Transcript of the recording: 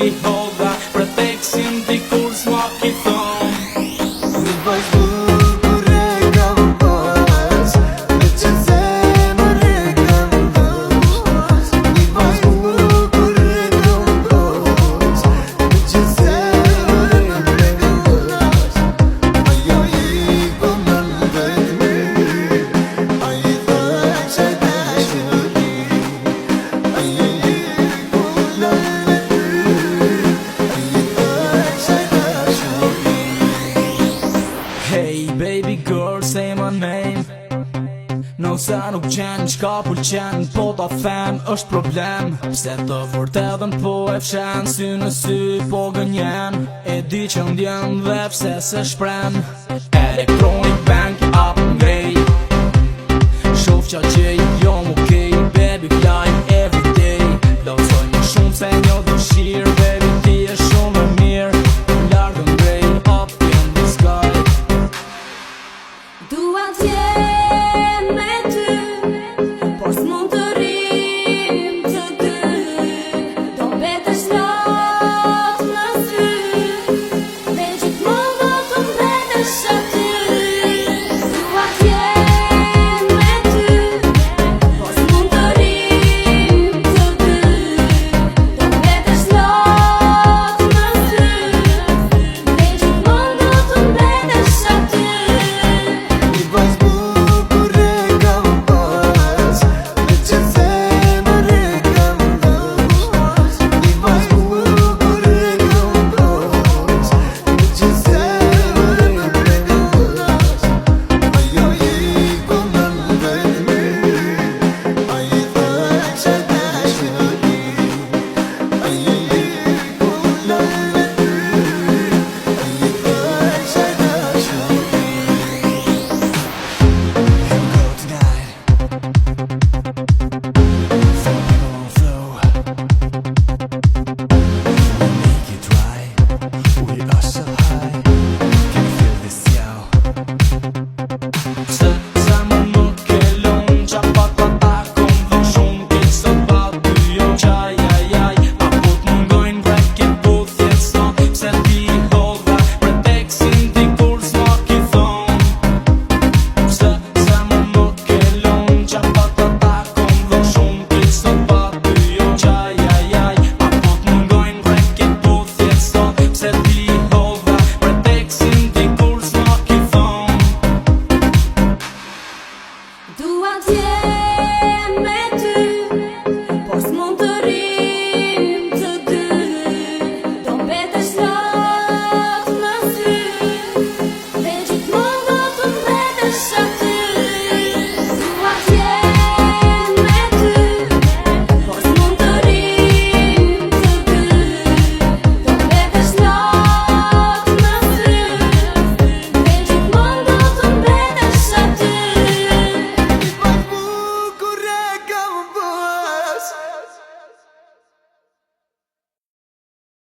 i hodha preteksin ti kur s'ma ki thon. Një vajzë bukur e kam pas, me që zemër e kam pas. Një vajzë bukur e kam pas, me që zemër e kam pas. Ajo i pëmën vetëmi, a i thaj që dashuri. Ajo i pëmën vetëmi, a i thaj që dashuri. Hey baby girl, say my name. No sa nuk qenë qka pëlqen, po ta them është problem. Pse të vërtetën po e fshen, sy në sy po gënjen. E di që ndjen dhe pse se shprem. Elektronik